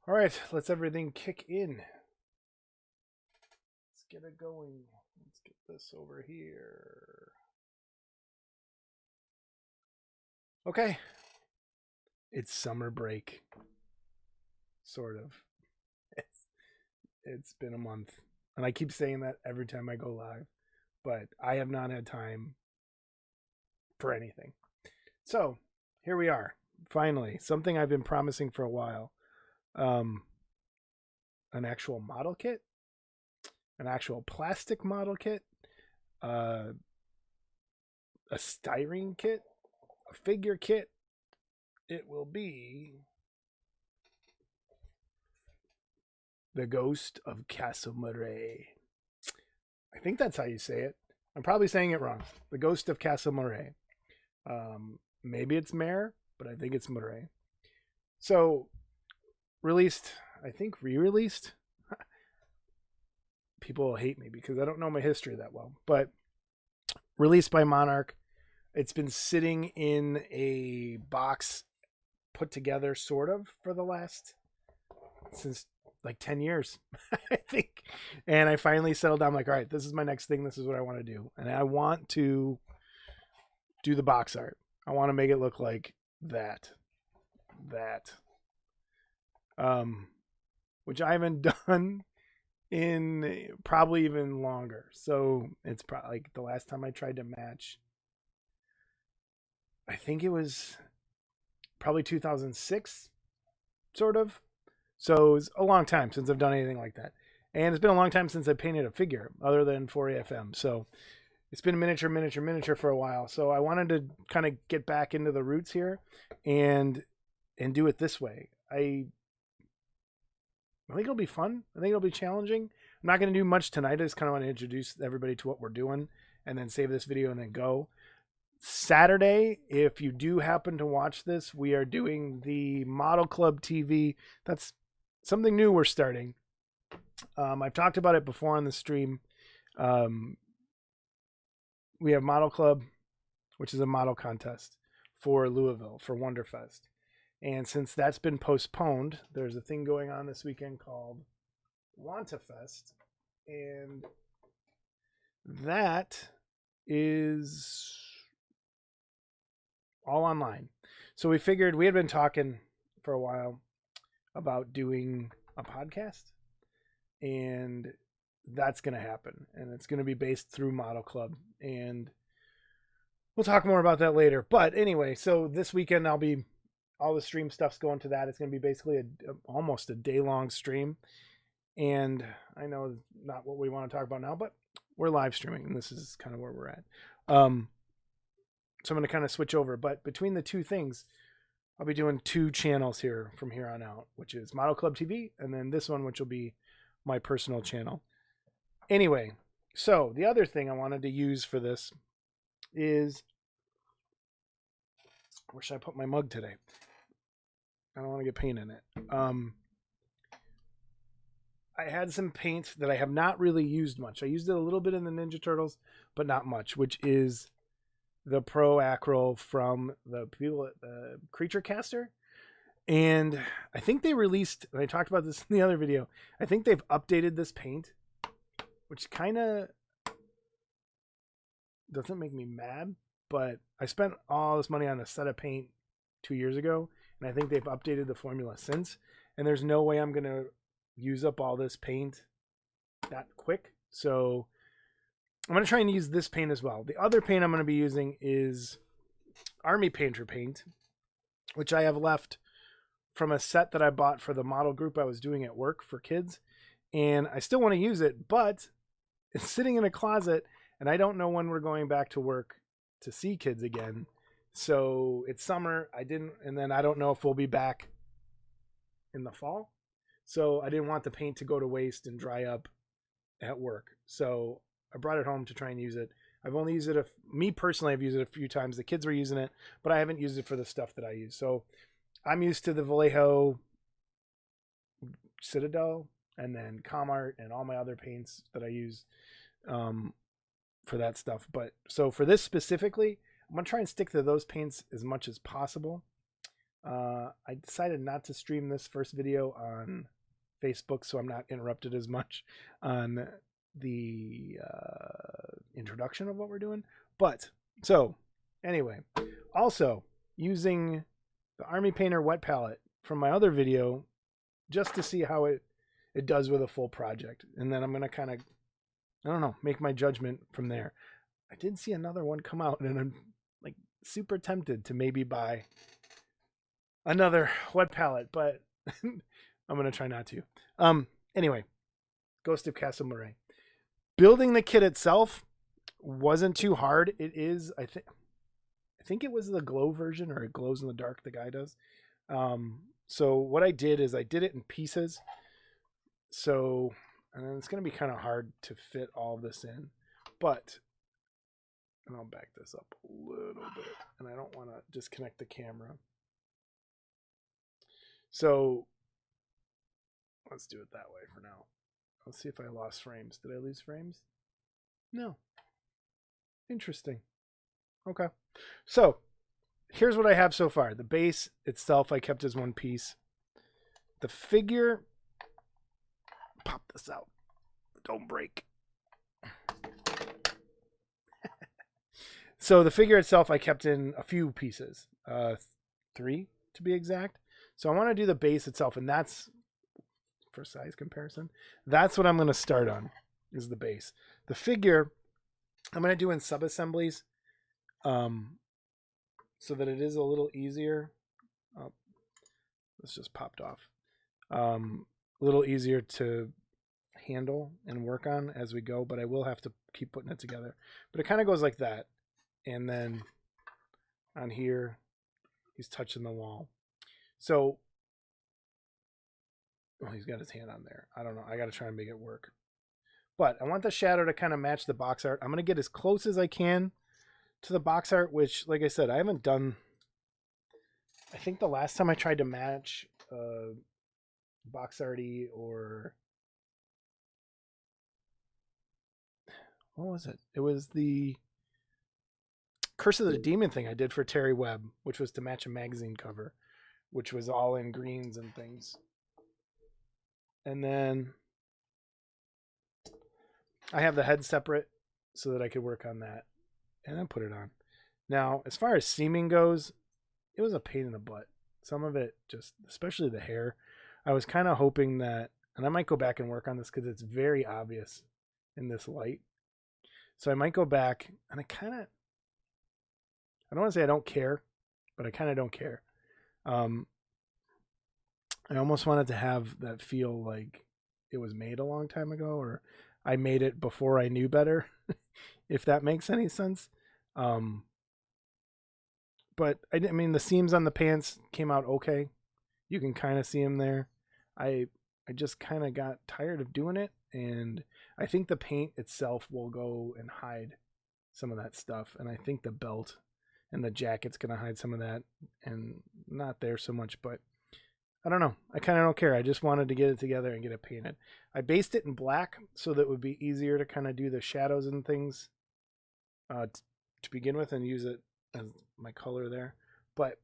All right, let's everything kick in. Let's get it going. Let's get this over here. Okay. It's summer break. Sort of. It's been a month. And I keep saying that every time I go live, but I have not had time for anything. So, here we are. Finally, something I've been promising for a while. An actual model kit, an actual plastic model kit, a styrene kit, a figure kit. It will be the Ghost of Castel Mare. I think that's how you say it. I'm probably saying it wrong. The Ghost of Castel Mare. Maybe it's Mare, but I think it's Mare. So, released, I think re-released. People will hate me because I don't know my history that well, but released by Monarch. It's been sitting in a box put together sort of for the last, since like 10 years, I think. And I finally settled down, like, all right, this is my next thing. This is what I want to do. And I want to do the box art. I want to make it look like that. Which I haven't done in probably even longer. So it's probably like the last time I tried to match, I think it was probably 2006, sort of. So it's a long time since I've done anything like that. And it's been a long time since I painted a figure other than for AFM. So it's been miniature for a while. So I wanted to kind of get back into the roots here and do it this way. I think it'll be fun. I think it'll be challenging. I'm not going to do much tonight. I just kind of want to introduce everybody to what we're doing and then save this video and then go. Saturday, if you do happen to watch this, we are doing the Model Club TV. That's something new we're starting. I've talked about it before on the stream. We have Model Club, which is a model contest for Louisville, for Wonderfest. And since that's been postponed, there's a thing going on this weekend called Wantafest. And that is all online. So we figured, we had been talking for a while about doing a podcast. And that's going to happen. And it's going to be based through Model Club. And we'll talk more about that later. But anyway, so this weekend all the stream stuff's going to that. It's going to be basically almost a day-long stream. And I know not what we want to talk about now, but we're live streaming, and this is kind of where we're at. So I'm going to kind of switch over. But between the two things, I'll be doing 2 channels here from here on out, which is Model Club TV, and then this one, which will be my personal channel. Anyway, so the other thing I wanted to use for this is, where should I put my mug today? I don't want to get paint in it. I had some paint that I have not really used much. I used it a little bit in the Ninja Turtles, but not much, which is the Pro Acryl from the people at the Creature Caster. And I think they released, and I talked about this in the other video, I think they've updated this paint, which kind of doesn't make me mad, but I spent all this money on a set of paint 2 years ago, and I think they've updated the formula since, and there's no way I'm going to use up all this paint that quick. So I'm going to try and use this paint as well. The other paint I'm going to be using is Army Painter paint, which I have left from a set that I bought for the model group I was doing at work for kids. And I still want to use it, but it's sitting in a closet, and I don't know when we're going back to work to see kids again. So it's summer. And then I don't know if we'll be back in the fall. So I didn't want the paint to go to waste and dry up at work. So I brought it home to try and use it. I've only used it, me personally, I've used it a few times. The kids were using it, but I haven't used it for the stuff that I use. So I'm used to the Vallejo Citadel and then Comart and all my other paints that I use for that stuff. But so for this specifically, I'm going to try and stick to those paints as much as possible. I I decided not to stream this first video on Facebook, so I'm not interrupted as much on the introduction of what we're doing. But so anyway, also using the Army Painter wet palette from my other video just to see how it does with a full project, and then I'm gonna kind of, I don't know, make my judgment from there. I did see another one come out, and I'm like super tempted to maybe buy another wet palette, but I'm gonna try not to. Anyway, Ghost of Castel Mare. Building the kit itself wasn't too hard. It is, I think it was the glow version, or it glows in the dark, the guy does. So what I did is I did it in pieces. So, and it's going to be kind of hard to fit all this in, but, and I'll back this up a little bit, and I don't want to disconnect the camera. So let's do it that way for now. Let's see if I lost frames. Did I lose frames? No. Interesting. Okay. So here's what I have so far. The base itself I kept as one piece. The figure, pop this out. Don't break. So the figure itself I kept in a few pieces. 3 to be exact. So I want to do the base itself, and that's, for size comparison, that's what I'm going to start on, is the base. The figure I'm going to do in sub-assemblies, so that it is a little easier. Oh, this just popped off. A little easier to handle and work on as we go, but I will have to keep putting it together. But it kind of goes like that, and then on here he's touching the wall. So, well, he's got his hand on there. I don't know. I got to try and make it work. But I want the shadow to kind of match the box art. I'm going to get as close as I can to the box art, which, like I said, I haven't done. I think the last time I tried to match box arty, or what was it? It was the Curse of the Demon thing I did for Terry Webb, which was to match a magazine cover, which was all in greens and things. And then I have the head separate so that I could work on that and then put it on. Now, as far as seaming goes, it was a pain in the butt. Some of it just, especially the hair, I was kind of hoping that, and I might go back and work on this because it's very obvious in this light. So I might go back, and I don't want to say I don't care, but I kind of don't care. I almost wanted to have that feel like it was made a long time ago, or I made it before I knew better, if that makes any sense. But I mean, the seams on the pants came out okay. You can kind of see them there. I just kind of got tired of doing it, and I think the paint itself will go and hide some of that stuff, and I think the belt and the jacket's going to hide some of that, and not there so much, but I don't know. I kind of don't care. I just wanted to get it together and get it painted. I based it in black so that it would be easier to kind of do the shadows and things to begin with, and use it as my color there. But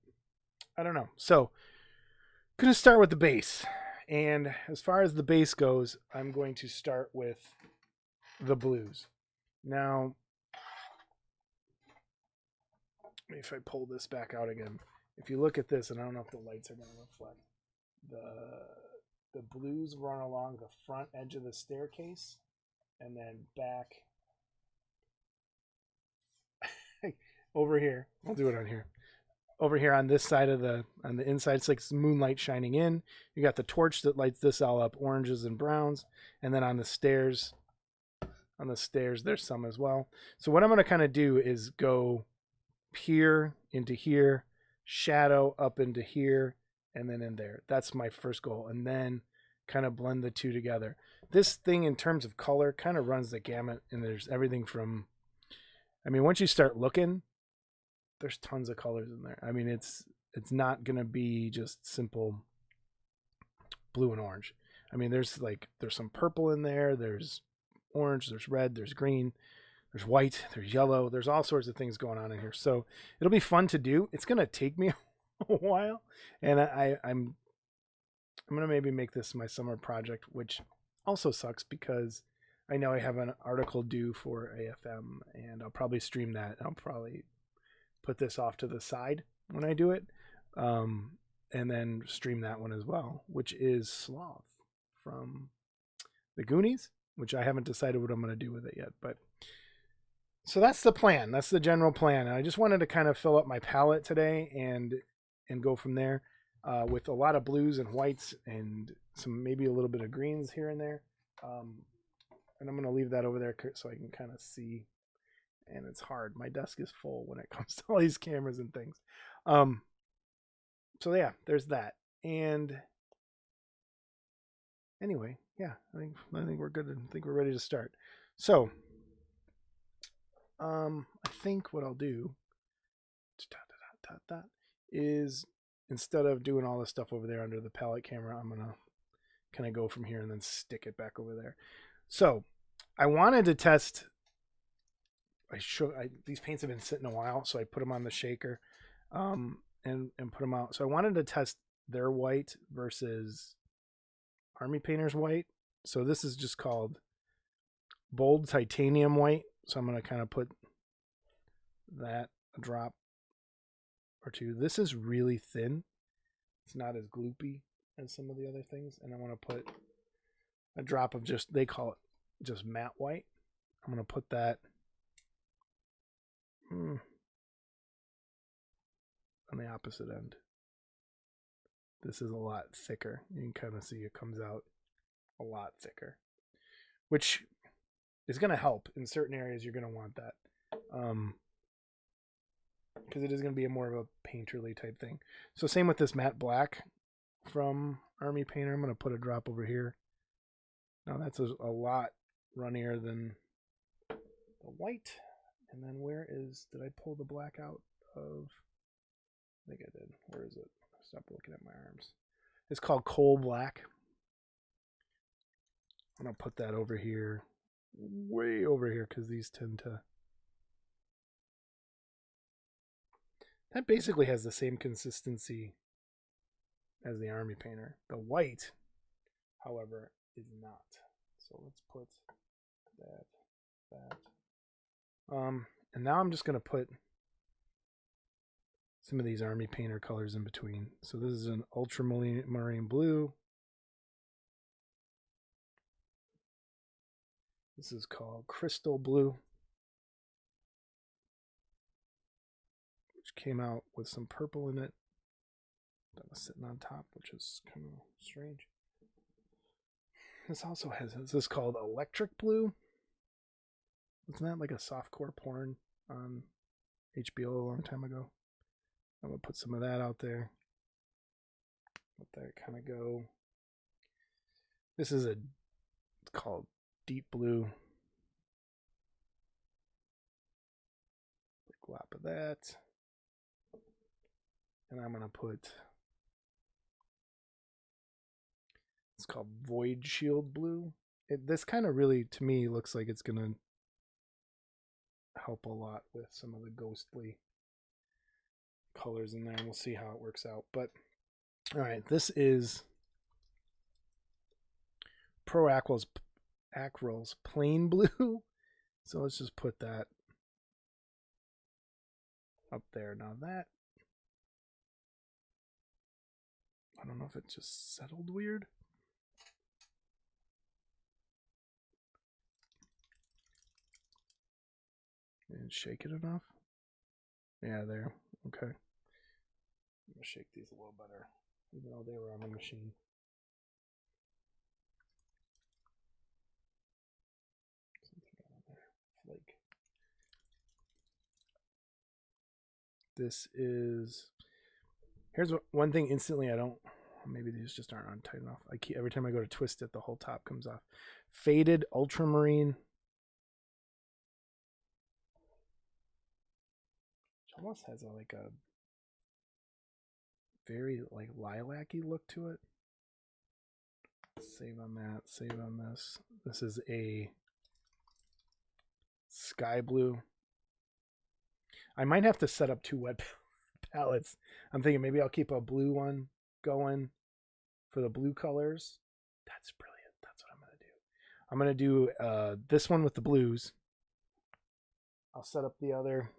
I don't know. So I'm going to start with the base. And as far as the base goes, I'm going to start with the blues. Now, if I pull this back out again, if you look at this, and I don't know if the lights are going to reflect, the blues run along the front edge of the staircase and then back over here. I'll do it on here. Over here on this side of on the inside, it's like moonlight shining in. You got the torch that lights this all up, oranges and browns, and then on the stairs, there's some as well. So what I'm going to kind of do is go here into here, shadow up into here, and then in there. That's my first goal, and then kind of blend the two together. This thing, in terms of color, kind of runs the gamut, and there's everything from, I mean, once you start looking, there's tons of colors in there. I mean, it's not gonna be just simple blue and orange. I mean, there's some purple in there, there's orange, there's red, there's green, there's white, there's yellow, there's all sorts of things going on in here. So it'll be fun to do. It's gonna take me a while, and I'm gonna maybe make this my summer project, which also sucks because I know I have an article due for AFM, and I'll probably stream that. I'll probably put this off to the side when I do it, and then stream that one as well, which is Sloth from the Goonies, which I haven't decided what I'm going to do with it yet. But so that's the plan. That's the general plan. And I just wanted to kind of fill up my palette today and go from there with a lot of blues and whites and some maybe a little bit of greens here and there. And I'm going to leave that over there so I can kind of see. And it's hard. My desk is full when it comes to all these cameras and things. So yeah, there's that. And anyway, yeah, I think we're good. I think we're ready to start. So, I think what I'll do is instead of doing all this stuff over there under the palette camera, I'm gonna kind of go from here and then stick it back over there. So, I wanted to test. These paints have been sitting a while, so I put them on the shaker, and put them out. So I wanted to test their white versus Army Painter's white. So this is just called Bold Titanium White. So I'm going to kind of put that a drop or two. This is really thin. It's not as gloopy as some of the other things. And I want to put a drop of just, they call it just matte white. I'm going to put that on the opposite end. This is a lot thicker. You can kind of see it comes out a lot thicker, which is going to help in certain areas. You're going to want that because it is going to be more of a painterly type thing. So same with this matte black from Army Painter. I'm going to put a drop over here. Now that's a lot runnier than the white. And then did I pull the black out of? I think I did. Where is it? Stop looking at my arms. It's called Coal Black. I'm going to put that over here, way over here, because these tend to... That basically has the same consistency as the Army Painter. The white, however, is not. So let's put that. And now I'm just going to put some of these Army Painter colors in between. So this is an ultramarine blue. This is called Crystal Blue, which came out with some purple in it that was sitting on top, which is kind of strange. This also has, this is called Electric Blue. Wasn't that like a softcore porn on HBO a long time ago? I'm going to put some of that out there. Let that kind of go. This is it's called Deep Blue. Put a glop of that. And I'm going to put, it's called Void Shield Blue. This kind of really, to me, looks like it's going to help a lot with some of the ghostly colors in there, and we'll see how it works out. But all right, this is Pro Acryl's plain blue. So let's just put that up there. Now that, I don't know if it just settled weird. And shake it enough. Yeah, there. Okay. I'm going to shake these a little better, even though they were on the machine. Something on there. Flake. This is... Here's one thing instantly I don't... Maybe these just aren't on tight enough. Every time I go to twist it, the whole top comes off. Faded Ultramarine. Which almost has like a very like lilac-y look to it. Save on that. Save on this. This is a sky blue. I might have to set up two wet palettes. I'm thinking maybe I'll keep a blue one going for the blue colors. That's brilliant. That's what I'm going to do. I'm going to do this one with the blues. I'll set up the other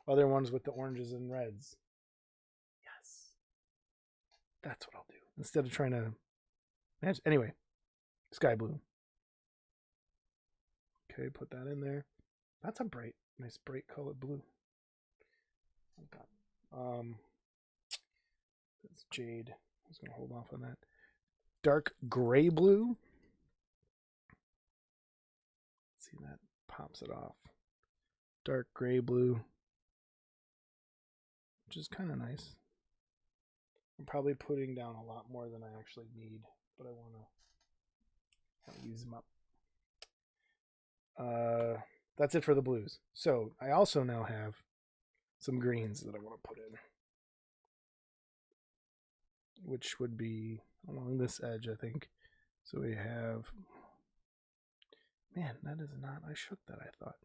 ones with the oranges and reds. Yes. That's what I'll do. Instead of trying to match. Anyway, sky blue. Okay, put that in there. That's a nice bright colored blue. That's jade. I was going to hold off on that. Dark gray blue. Let's see, that pops it off. Dark gray blue, which is kind of nice. I'm probably putting down a lot more than I actually need, but I want to use them up. That's it for the blues. So I also now have some greens that I want to put in, which would be along this edge, I think. So we have, man, that is not, I shook that, I thought.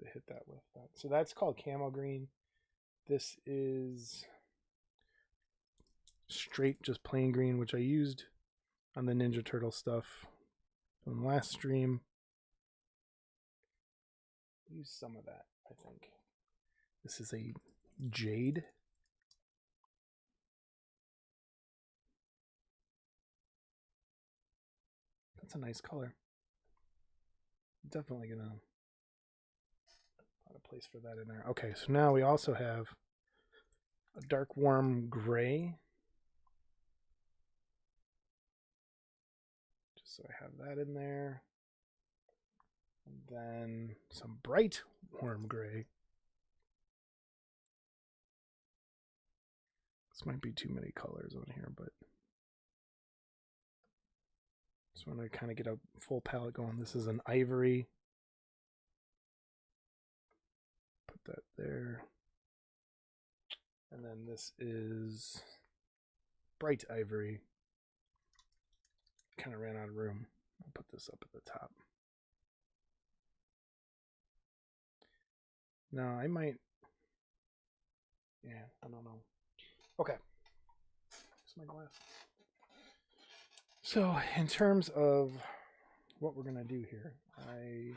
To hit that with that. So that's called camo green. This is straight, just plain green, which I used on the Ninja Turtle stuff from the last stream. Use some of that, I think. This is a jade. That's a nice color. Definitely gonna find a place for that in there. Okay, so now we also have a dark warm gray. Just so I have that in there. And then some bright warm gray. This might be too many colors on here, but just want to kind of get a full palette going. This is an ivory. Put that there. And then this is bright ivory. Kind of ran out of room. I'll put this up at the top. No, I might. Yeah, I don't know. Okay. Here's my glass. So, in terms of what we're going to do here, I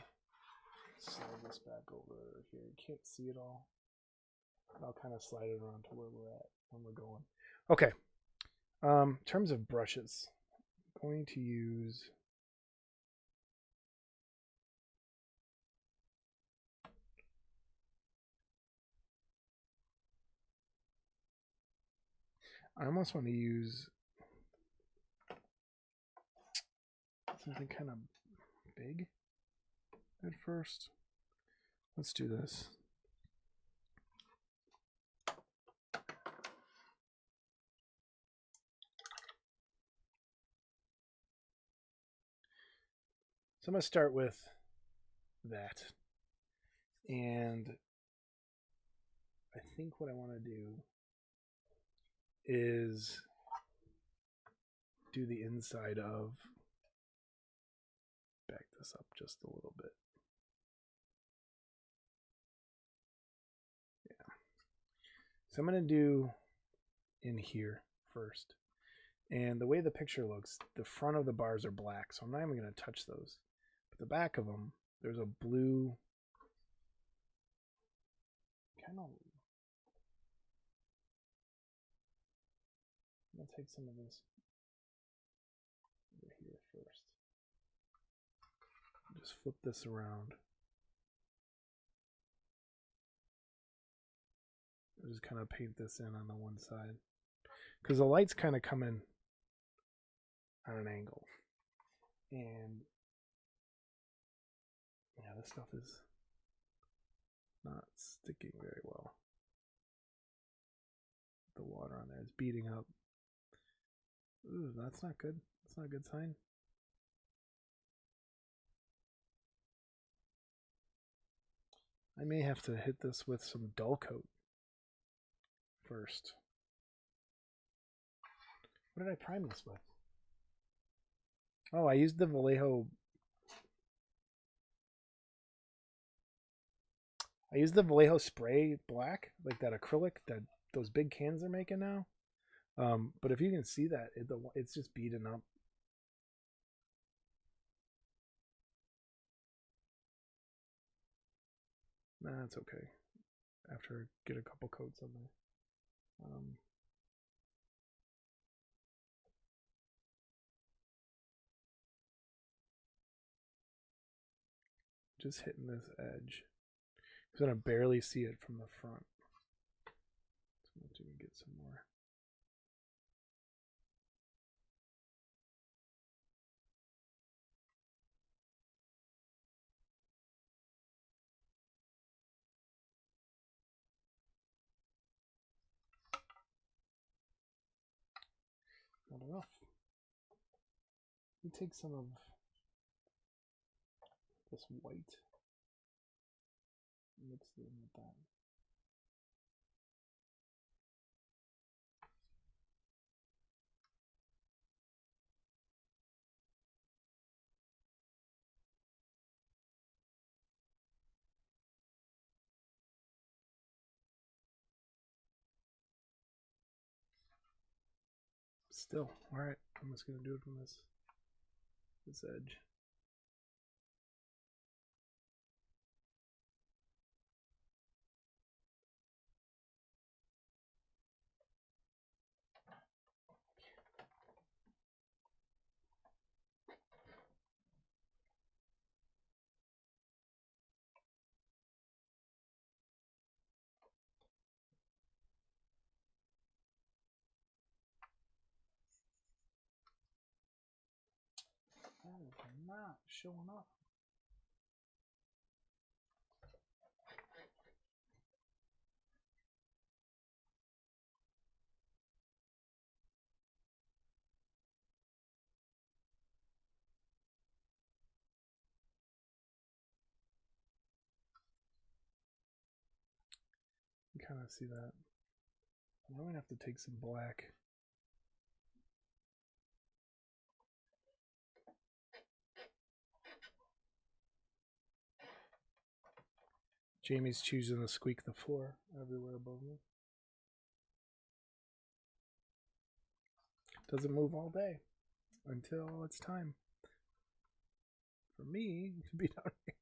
slide this back over here. You can't see it all. I'll kind of slide it around to where we're at when we're going. Okay. In terms of brushes, I'm going to use I almost want to use something kind of big at first. Let's do this. So I'm going to start with that. And I think what I want to do is do the inside of, back this up just a little bit. Yeah. So I'm going to do in here first. And the way the picture looks, the front of the bars are black, so I'm not even going to touch those. But the back of them, there's a blue, kind of, I'm going to take some of this over here first. Just flip this around. I'll just kind of paint this in on the one side. Because the light's kind of coming on an angle. And yeah, this stuff is not sticking very well. The water on there is beating up. Ooh, that's not good. That's not a good sign. I may have to hit this with some dull coat first. What did I prime this with? Oh, I used the Vallejo I use the Vallejo spray black, like that acrylic that those big cans they're making now. But if you can see that, it's just beaten up. Nah, it's okay. After I get a couple coats on there. Just hitting this edge. Because I barely see it from the front. So let's even get some more. Not enough. Let me take some of this white. Mix it in with that. Still, alright. I'm just gonna do it from this edge. That is not showing up. You kind of see that. I'm going to have to take some black. Jamie's choosing to squeak the floor everywhere above me. Doesn't move all day until it's time for me to be down here.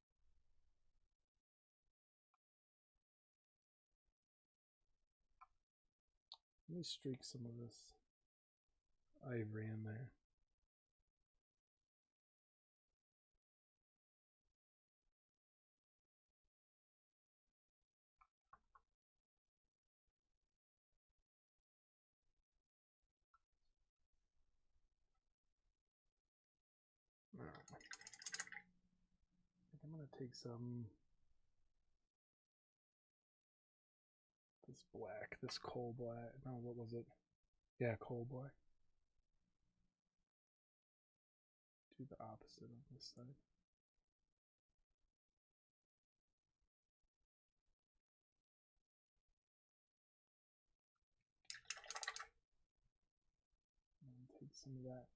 Let me streak some of this ivory in there. I think I'm going to take some this black, this coal black. No, what was it? Yeah, coal black. Do the opposite on this side. And take some of that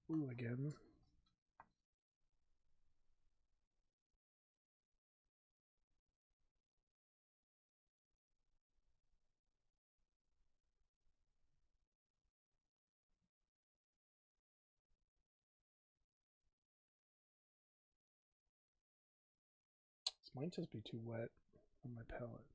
blue again. This might just be too wet on my palette.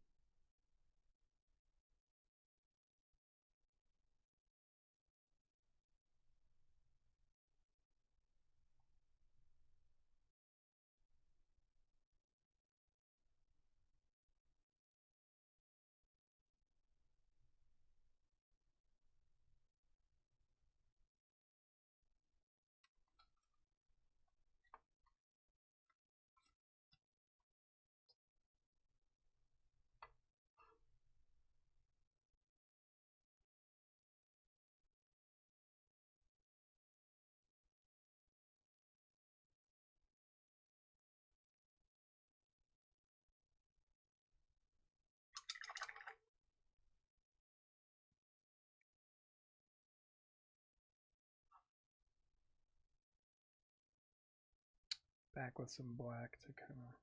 Back with some black to kind of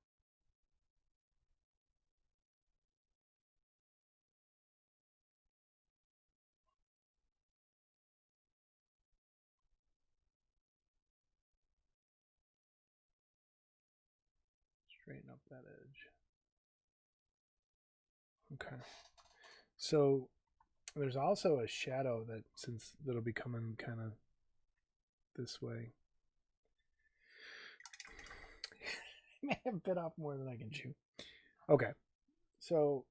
Straighten up that edge. Okay. So there's also a shadow that'll be coming kind of this way. I may have bit off more than I can chew. Okay. So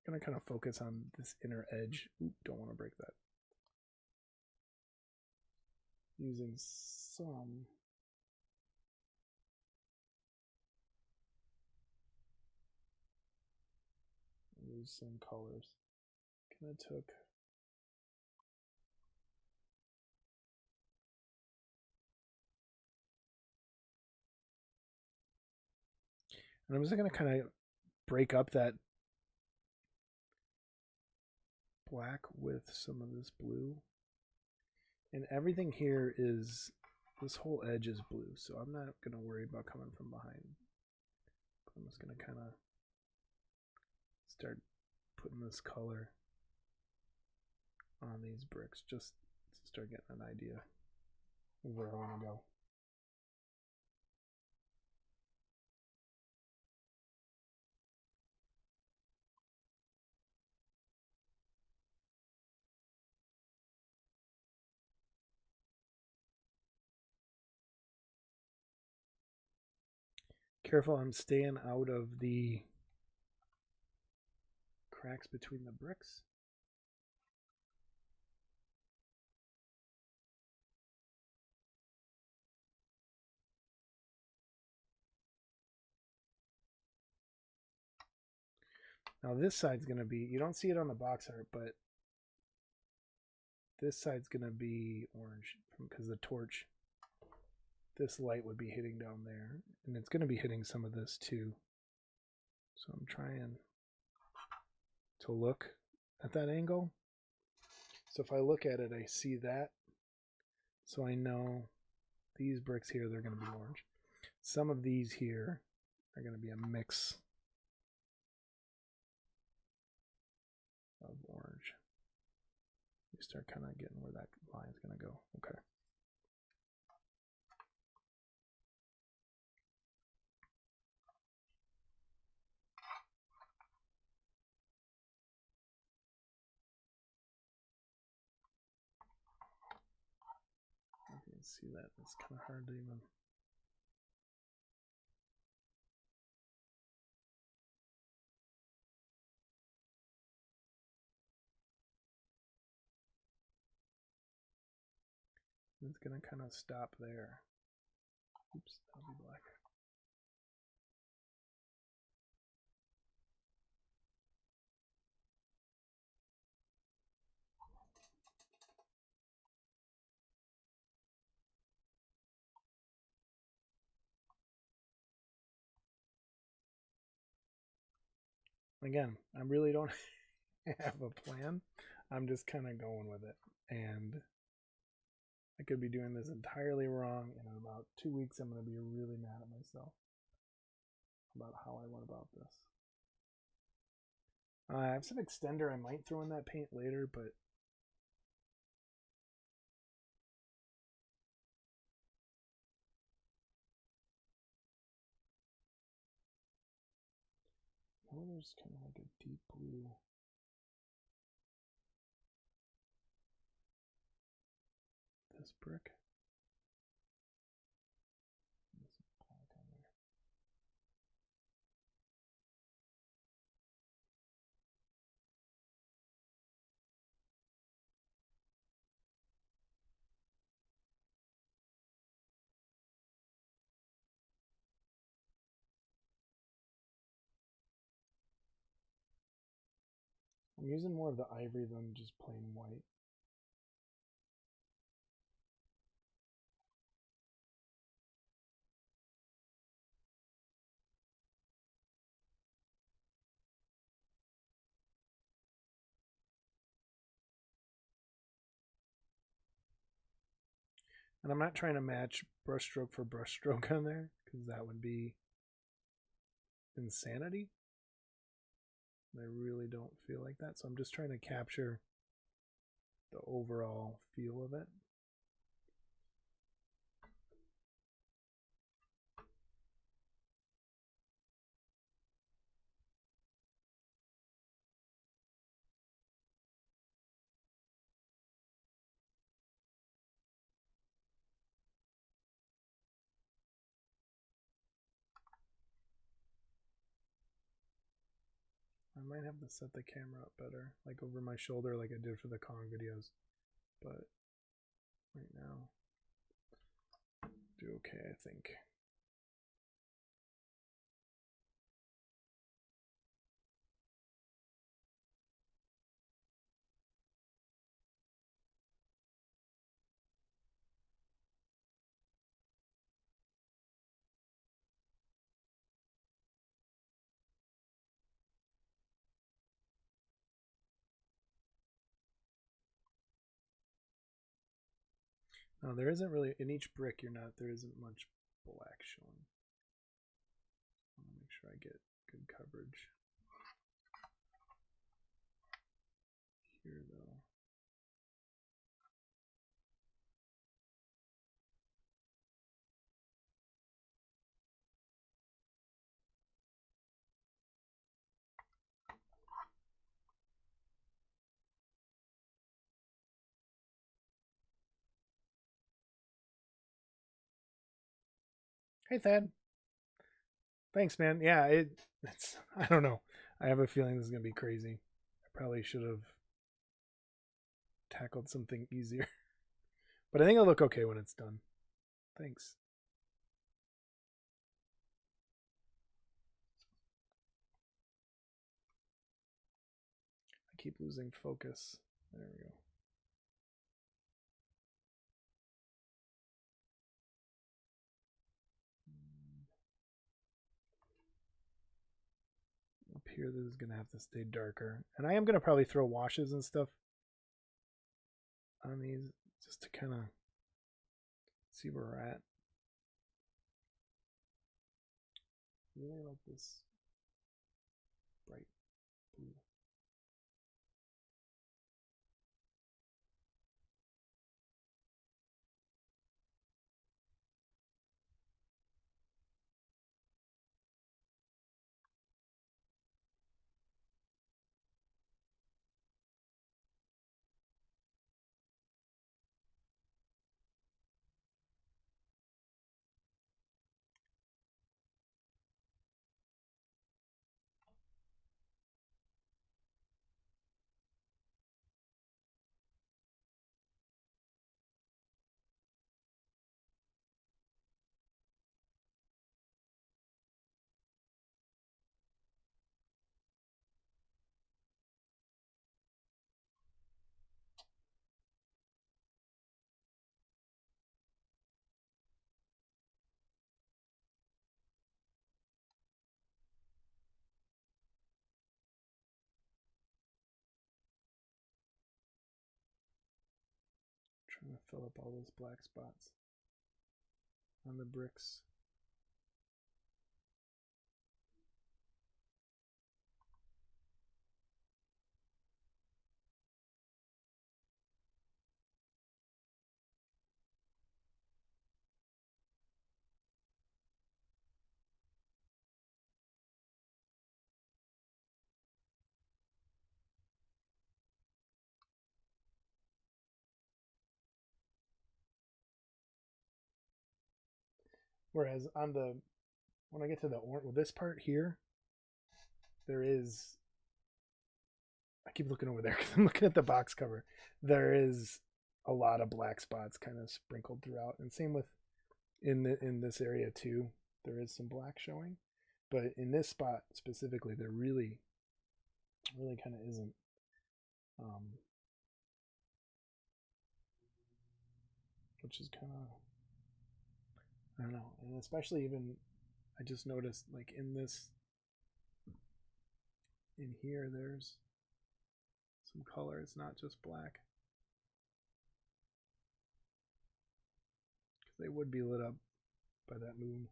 I'm gonna kind of focus on this inner edge. Oop, don't want to break that. Using some use some colors. Kind of took and I'm just gonna kind of break up that black with some of this blue. And everything here is, this whole edge is blue, so I'm not going to worry about coming from behind. I'm just going to kind of start putting this color on these bricks just to start getting an idea of where I want to go. Careful, I'm staying out of the cracks between the bricks. Now this side's going to be, you don't see it on the box art, but this side's going to be orange because the torch, this light would be hitting down there, and it's going to be hitting some of this too. So I'm trying to look at that angle. So if I look at it, I see that. So I know these bricks here, they're going to be orange. Some of these here are going to be a mix of orange. You start kind of getting where that line's going to go. Okay. You can see that. It's kind of hard to even. It's going to kind of stop there. Oops, that'll be black. Again, I really don't have a plan. I'm just kind of going with it. And I could be doing this entirely wrong. And in about 2 weeks, I'm going to be really mad at myself about how I went about this. I have some extender I might throw in that paint later, but oh, there's kind of like a deep blue. This brick. There's some black on there. I'm using more of the ivory than just plain white. And I'm not trying to match brushstroke for brushstroke on there, because that would be insanity. I really don't feel like that. So I'm just trying to capture the overall feel of it. might have to set the camera up better, like over my shoulder, like I did for the Kong videos. But right now, do okay, I think. No, there isn't really, in each brick there isn't much black showing. I want to make sure I get good coverage. Here though. Hey Thad. Thanks, man. Yeah, it's I don't know. I have a feeling this is gonna be crazy. I probably should have tackled something easier. But I think it'll look okay when it's done. Thanks. I keep losing focus. There we go. Up here, this is gonna have to stay darker. And I am gonna probably throw washes and stuff on these just to kind of see where we're at. Really like this bright blue. Trying to fill up all those black spots on the bricks. Whereas on the when I get to the this part here, there is. I keep looking over there because I'm looking at the box cover. There is a lot of black spots kind of sprinkled throughout, and same with in this area too. There is some black showing, but in this spot specifically, there really kind of isn't. Um, which is kind of I don't know, and especially even I just noticed like in here there's some color. It's not just black because they would be lit up by that moon.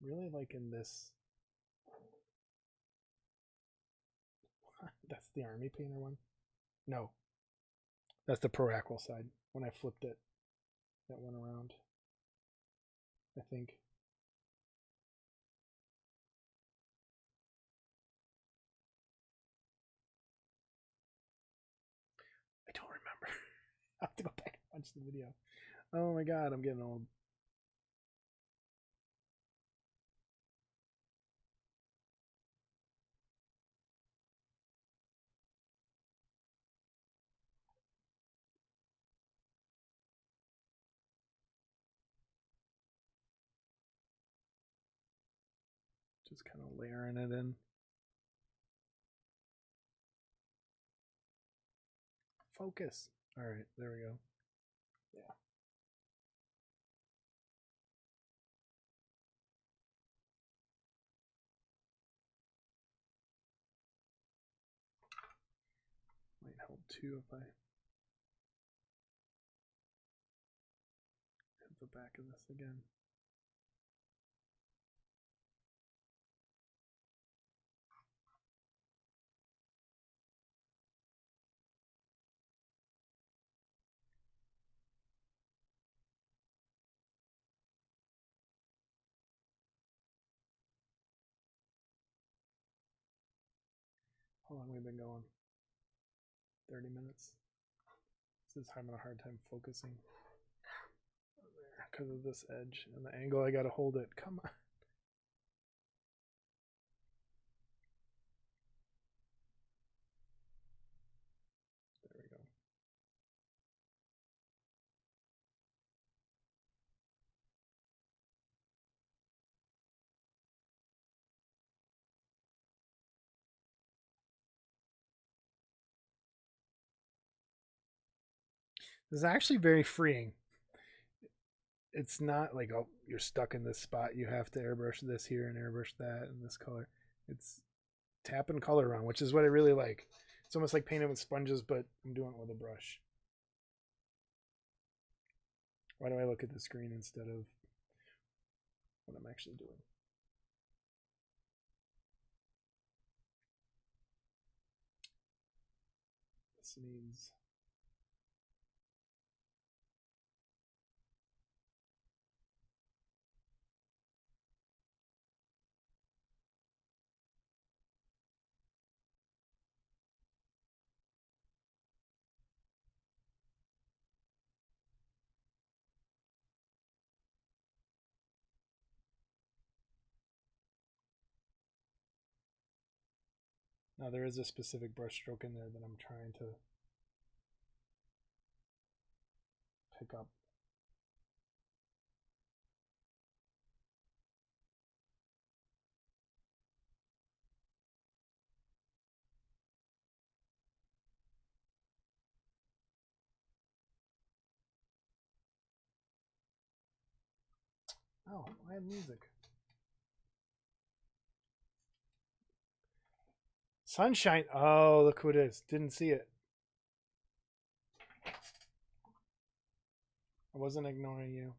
Really like in this. That's the army painter one. No, That's the Proacquil side. When I flipped it, that went around. I think. I don't remember. I have to go back and watch the video. Oh my god, I'm getting old. Just kind of layering it in. Focus. All right, there we go. Yeah. Might help too if I hit the back of this again. How long have we been going? 30 minutes. This is having a hard time focusing because of this edge and the angle. I gotta hold it. Come on. There we go. This is actually very freeing. It's not like, oh, you're stuck in this spot. You have to airbrush this here and airbrush that in this color. It's tapping color around, which is what I really like. It's almost like painting with sponges, but I'm doing it with a brush. Why do I look at the screen instead of what I'm actually doing? This needs... Now there is a specific brush stroke in there that I'm trying to pick up. Oh, I have music. Sunshine. Oh, look who it is. Didn't see it. I wasn't ignoring you.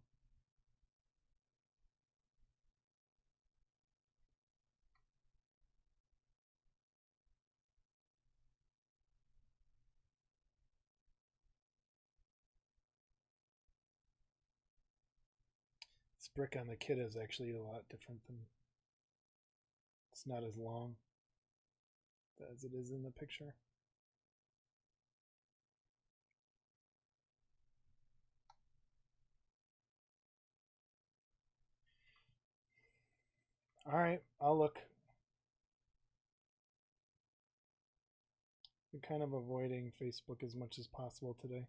This brick on the kit is actually a lot different than... It's not as long as it is in the picture. All right, I'll look. I'm kind of avoiding Facebook as much as possible today.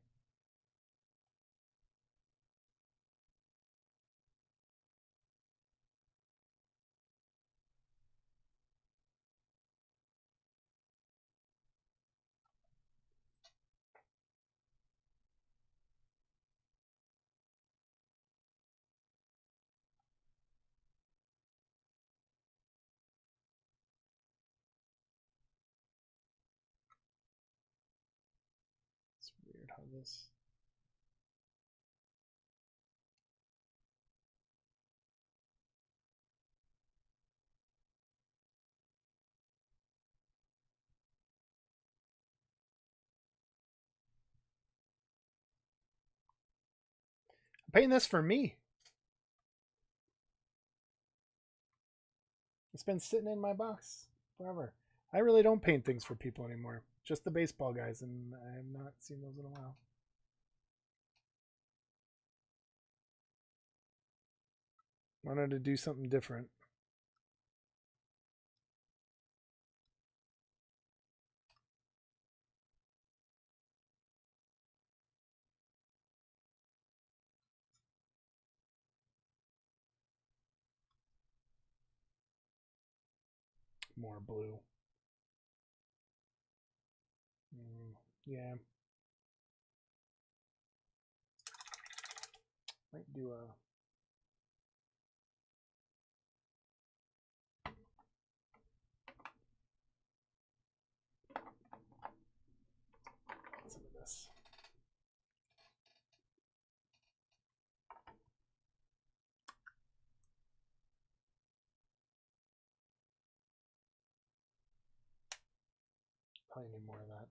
It's weird how this... painting this for me. It's been sitting in my box forever. I really don't paint things for people anymore. Just the baseball guys, and I have not seen those in a while. Wanted to do something different. More blue. Yeah. Might do a... some of this. Probably need more of that.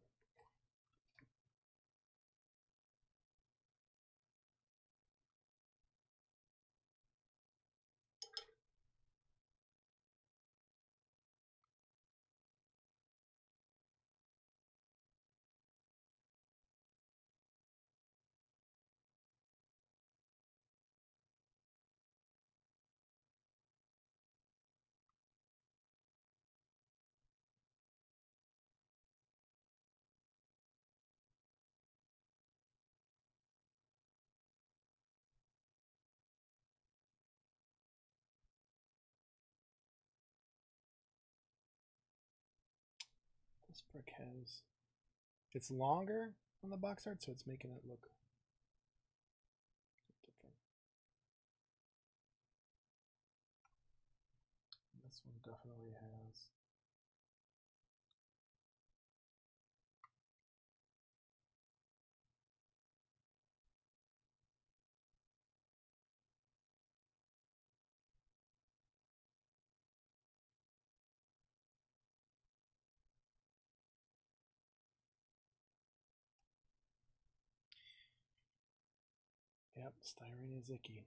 This brick has... It's longer on the box art, so it's making it look different. This one definitely has... Yep, styrene is icky.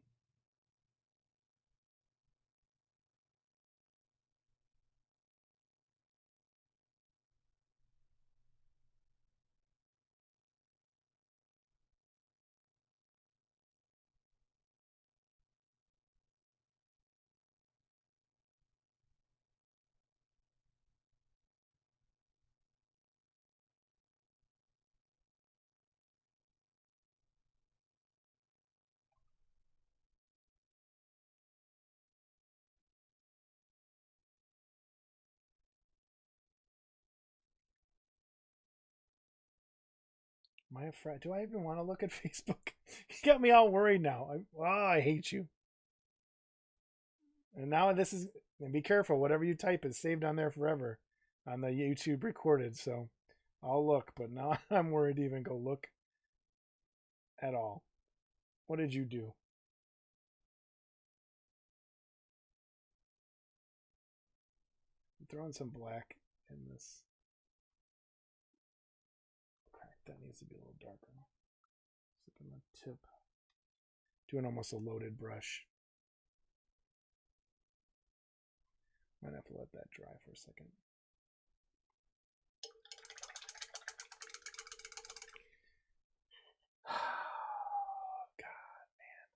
Am I a friend? Do I even want to look at Facebook? You got me all worried now. I hate you. And now this is, and be careful, whatever you type is saved on there forever on the YouTube recorded. So I'll look, but now I'm worried to even go look at all. What did you do? I'm throwing some black in this. Crack, that needs to be a little darker. Slipping the tip. Doing almost a loaded brush. Might have to let that dry for a second. God, man.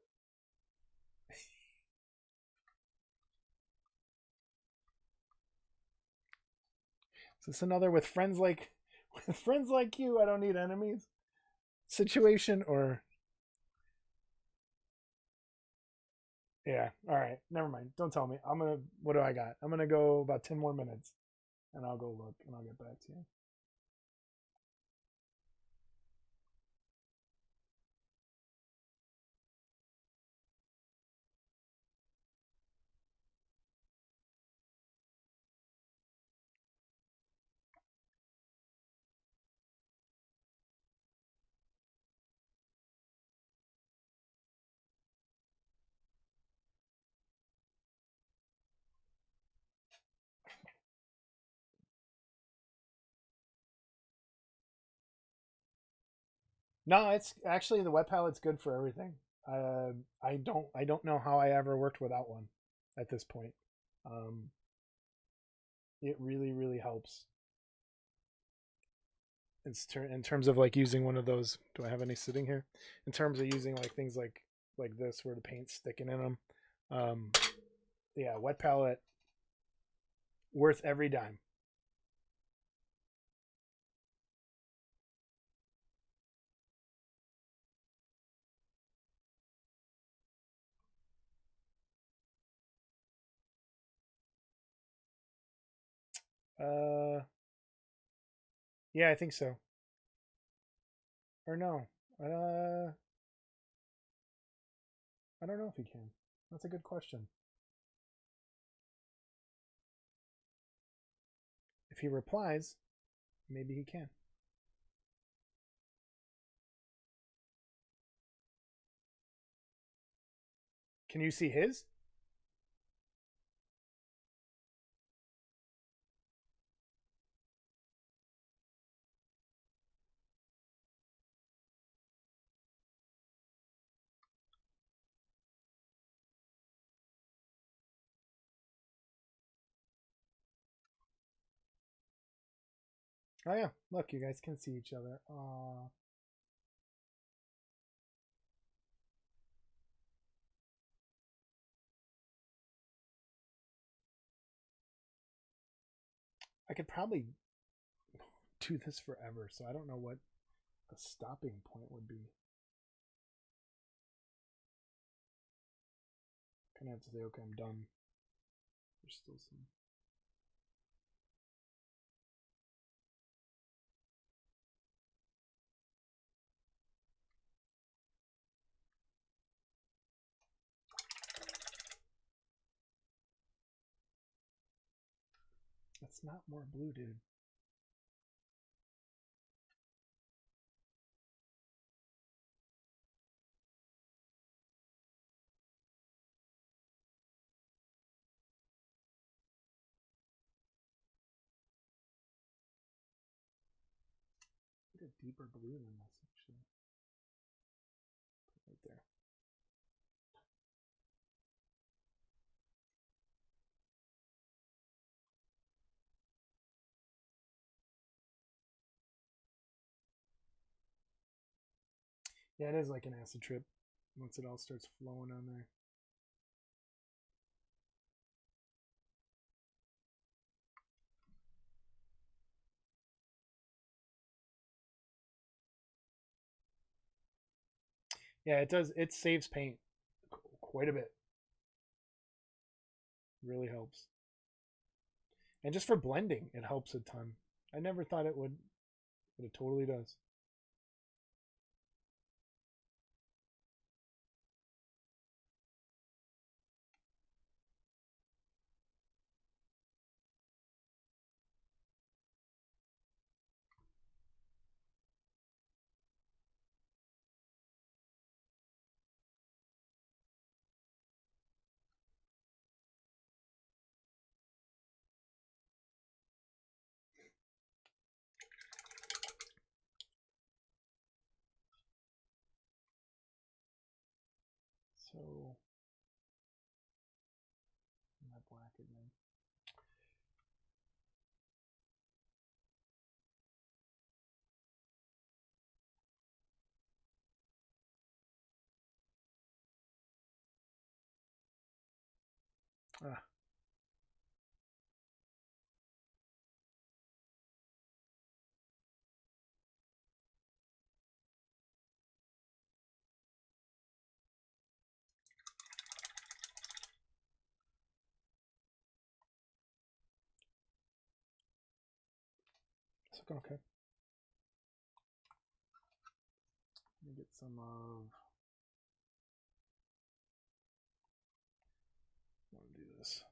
Is this another with friends like you, I don't need enemies situation, or... Yeah, all right, never mind. Don't tell me. What do I got? I'm gonna go about 10 more minutes, and I'll go look, and I'll get back to you. No, it's actually the wet palette's good for everything. I don't know how I ever worked without one at this point. Um, it really helps. In terms of like using one of those. Do I have any sitting here? In terms of using like things like this where the paint's sticking in them. Um, yeah, wet palette worth every dime. Uh, yeah, I think so. Or no. I don't know if he can. That's a good question. If he replies, maybe he can. Can you see his? Oh yeah, look, you guys can see each other. I could probably do this forever, so I don't know what the stopping point would be. Kind of have to say, okay, I'm done. There's still some. That's not more blue, dude. Get a deeper blue than this, actually. Right there. Yeah, it is like an acid trip once it all starts flowing on there. Yeah, it does. It saves paint quite a bit. Really helps. And just for blending, it helps a ton. I never thought it would, but it totally does. So, my black again. Ah, it's looking okay. Let me get some of. I want to do this.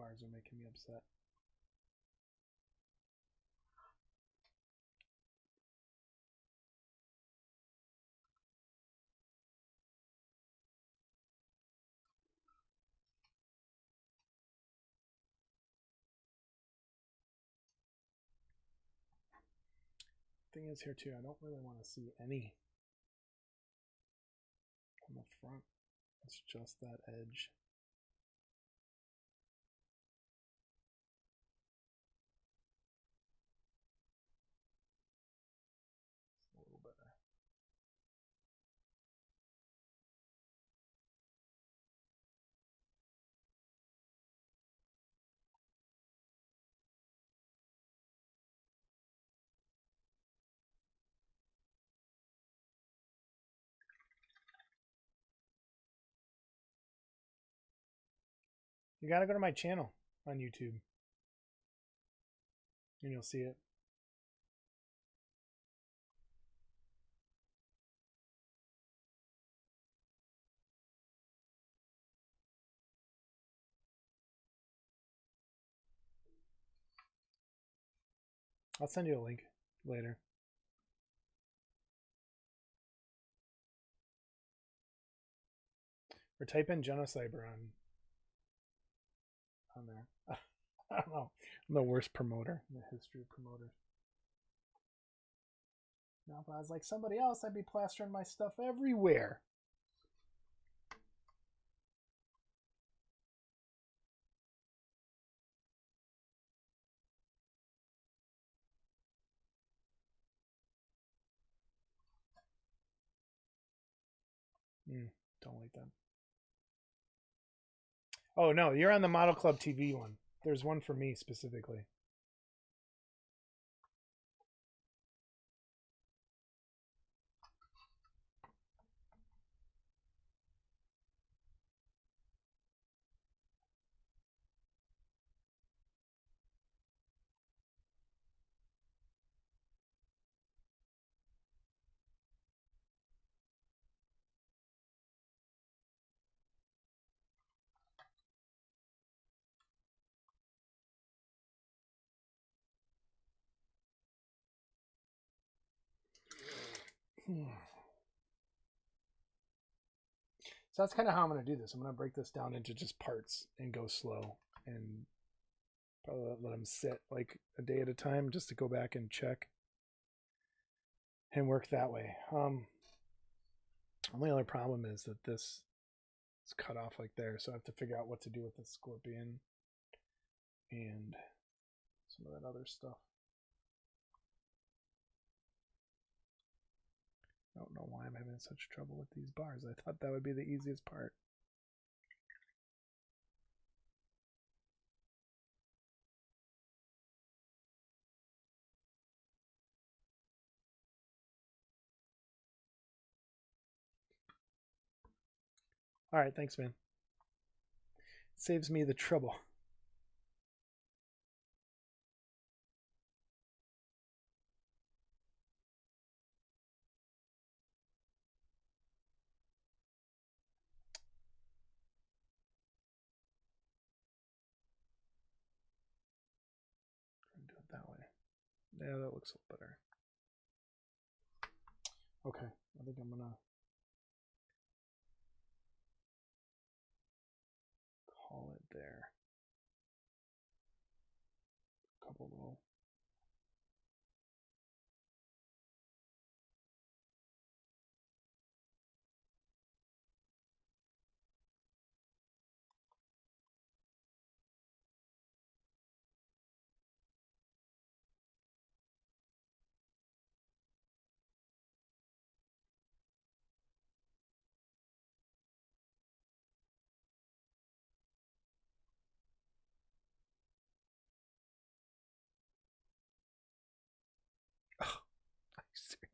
bars are making me upset. Thing is here too, I don't really want to see any on the front. It's just that edge. It's a little better. You gotta go to my channel on YouTube and you'll see it. I'll send you a link later. Or type in Genocyber on there. I don't know. I'm the worst promoter, the history promoter. Now, if I was like somebody else, I'd be plastering my stuff everywhere. Don't like that. Oh, no, you're on the Model Club TV one. There's one for me specifically. So that's kind of how I'm going to do this. I'm going to break this down into just parts and go slow and probably let them sit like a day at a time just to go back and check and work that way. Only other problem is that this is cut off like there, so I have to figure out what to do with the scorpion and some of that other stuff. I don't know why I'm having such trouble with these bars. I thought that would be the easiest part. All right, thanks, man. It saves me the trouble. Do it that way. Yeah, that looks a little better. Okay, I think I'm gonna call it there. A couple little. Oh, seriously.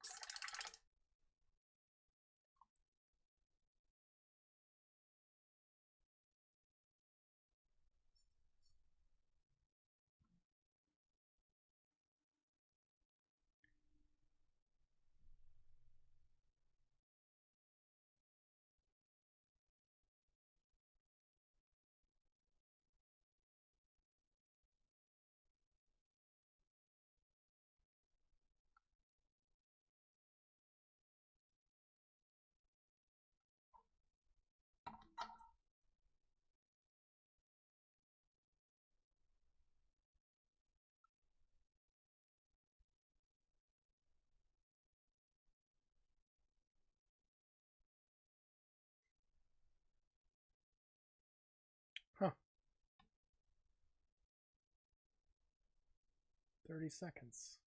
30 seconds.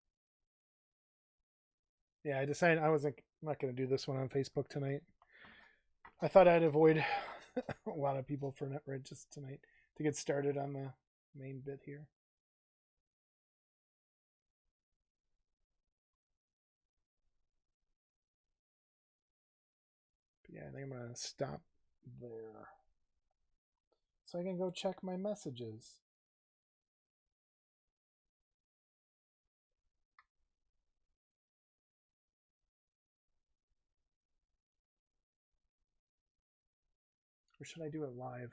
Yeah, I decided I wasn't not going to do this one on Facebook tonight. I thought I'd avoid a lot of people for NetRed just tonight to get started on the main bit here. But yeah, I think I'm going to stop there so I can go check my messages. Or should I do it live?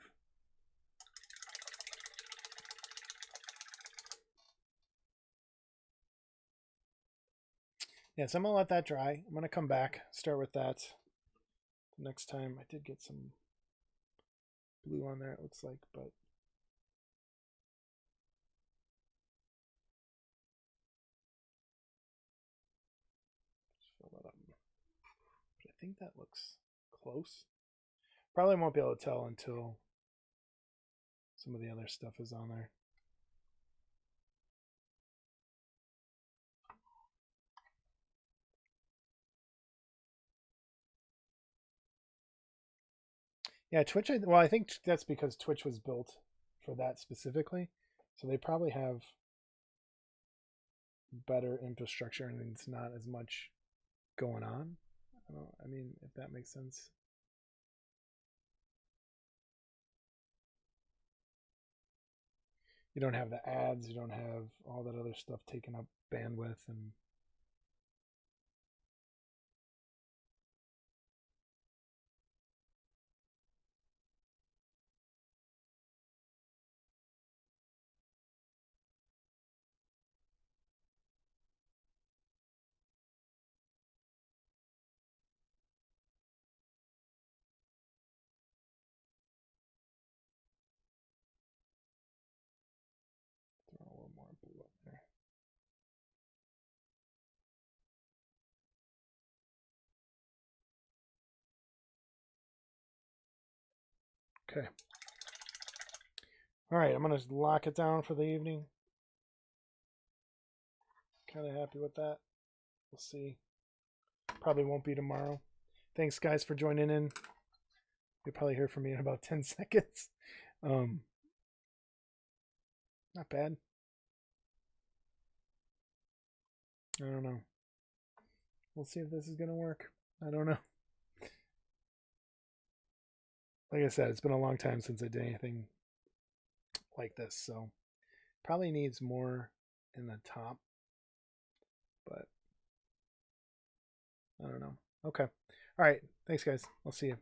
Yeah, so I'm going to let that dry. I'm going to come back, start with that. Next time, I did get some blue on there, it looks like, but just fill that up. But I think that looks close. Probably won't be able to tell until some of the other stuff is on there. Yeah, Twitch, well, I think that's because Twitch was built for that specifically. So they probably have better infrastructure and it's not as much going on. I mean, if that makes sense. You don't have the ads, you don't have all that other stuff taking up bandwidth and throw a little more blue up there. Okay. All right, I'm going to lock it down for the evening. Kind of happy with that. We'll see. Probably won't be tomorrow. Thanks, guys, for joining in. You'll probably hear from me in about 10 seconds. Not bad. I don't know. We'll see if this is going to work. I don't know. Like I said, it's been a long time since I did anything like this, so probably needs more in the top, but I don't know. Okay. All right. Thanks, guys. I'll see you.